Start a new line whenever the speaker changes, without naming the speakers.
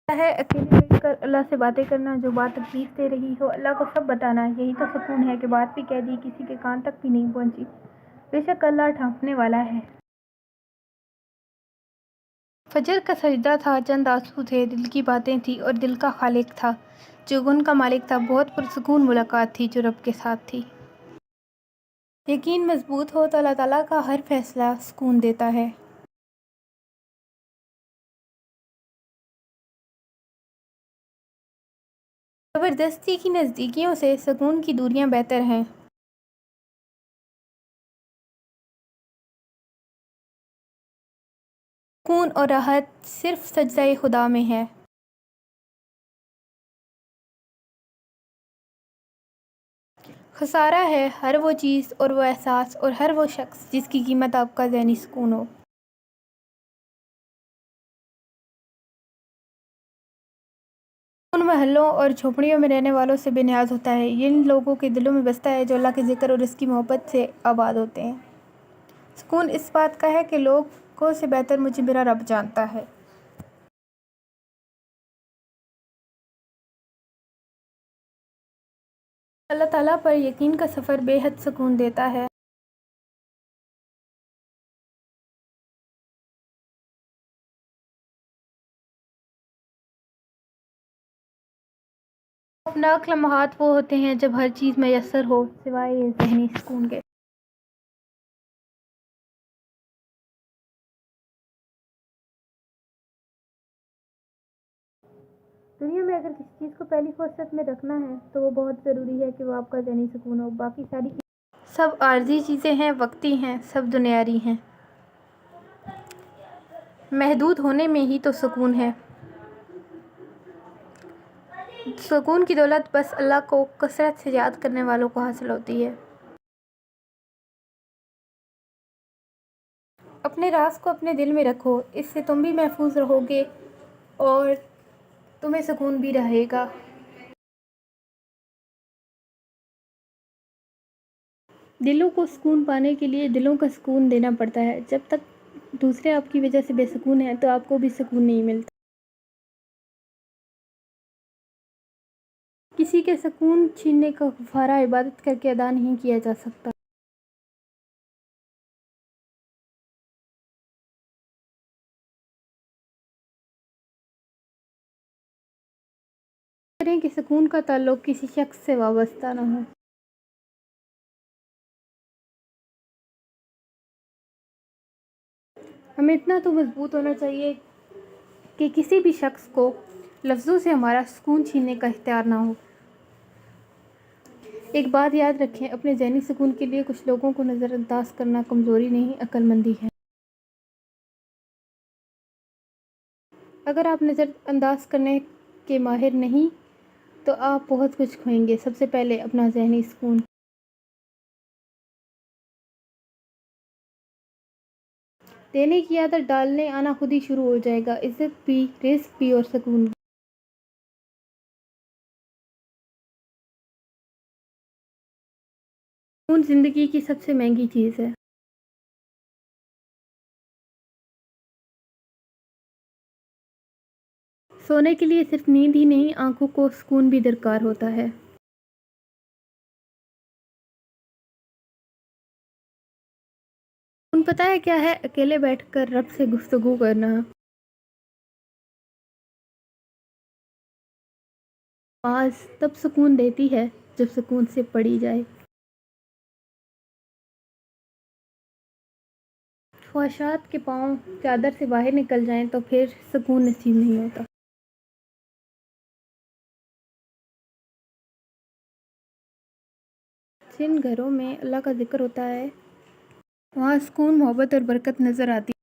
ہے اکیلے بیٹھ کر اللہ سے باتیں کرنا، جو بات تکلیف دے رہی ہو اللہ کو سب بتانا، یہی تو سکون ہے کہ بات بھی کہہ دی، کسی کے کان تک بھی نہیں پہنچی، بے شک اللہ ڈھانپنے والا ہے۔ فجر کا سجدہ تھا، چند آنسو تھے، دل کی باتیں تھیں اور دل کا خالق تھا جو گن کا مالک تھا، بہت پرسکون ملاقات تھی جو رب کے ساتھ تھی۔ یقین مضبوط ہو تو اللہ تعالیٰ کا ہر فیصلہ سکون دیتا ہے۔ زبردستی کی نزدیکیوں سے سکون کی دوریاں بہتر ہیں۔ سکون اور راحت صرف سجدہ خدا میں ہے۔ خسارہ ہے ہر وہ چیز اور وہ احساس اور ہر وہ شخص جس کی قیمت آپ کا ذہنی سکون ہو۔ ان محلوں اور جھونپڑیوں میں رہنے والوں سے بے نیاز ہوتا ہے، یہ ان لوگوں کے دلوں میں بستا ہے جو اللہ کے ذکر اور اس کی محبت سے آباد ہوتے ہیں۔ سکون اس بات کا ہے کہ لوگوں سے بہتر مجھے میرا رب جانتا ہے۔ اللہ تعالیٰ پر یقین کا سفر بے حد سکون دیتا ہے۔ خوفناک لمحات وہ ہوتے ہیں جب ہر چیز میسر ہو سوائے ذہنی سکون کے۔ دنیا میں اگر کسی چیز کو پہلی فرصت میں رکھنا ہے تو وہ بہت ضروری ہے کہ وہ آپ کا ذہنی سکون ہو، باقی ساری چیزیں سب عارضی چیزیں ہیں، وقتی ہیں، سب دنیاری ہیں۔ محدود ہونے میں ہی تو سکون ہے۔ سکون کی دولت بس اللہ کو کثرت سے یاد کرنے والوں کو حاصل ہوتی ہے۔ اپنے راز کو اپنے دل میں رکھو، اس سے تم بھی محفوظ رہو گے اور تمہیں سکون بھی رہے گا۔ دلوں کو سکون پانے کے لیے دلوں کا سکون دینا پڑتا ہے۔ جب تک دوسرے آپ کی وجہ سے بے سکون ہیں تو آپ کو بھی سکون نہیں ملتا۔ کسی کے سکون چھیننے کا کفارہ عبادت کر کے ادا نہیں کیا جا سکتا۔ کریں کہ سکون کا تعلق کسی شخص سے وابستہ نہ ہو۔ ہمیں اتنا تو مضبوط ہونا چاہیے کہ کسی بھی شخص کو لفظوں سے ہمارا سکون چھیننے کا اختیار نہ ہو۔ ایک بات یاد رکھیں، اپنے ذہنی سکون کے لیے کچھ لوگوں کو نظر انداز کرنا کمزوری نہیں، عقل مندی ہے۔ اگر آپ نظر انداز کرنے کے ماہر نہیں تو آپ بہت کچھ کھوئیں گے۔ سب سے پہلے اپنا ذہنی سکون۔ دینے کی عادت ڈالنے آنا خود ہی شروع ہو جائے گا، عزت بھی، رزق بھی اور سکون بھی۔ سکون زندگی کی سب سے مہنگی چیز ہے۔ سونے کے لیے صرف نیند ہی نہیں، آنکھوں کو سکون بھی درکار ہوتا ہے۔ سکون پتہ ہے کیا ہے؟ اکیلے بیٹھ کر رب سے گفتگو کرنا۔ نماز تب سکون دیتی ہے جب سکون سے پڑھی جائے۔ خواہشات کے پاؤں چادر سے باہر نکل جائیں تو پھر سکون نصیب نہیں ہوتا۔ جن گھروں میں اللہ کا ذکر ہوتا ہے وہاں سکون، محبت اور برکت نظر آتی ہے۔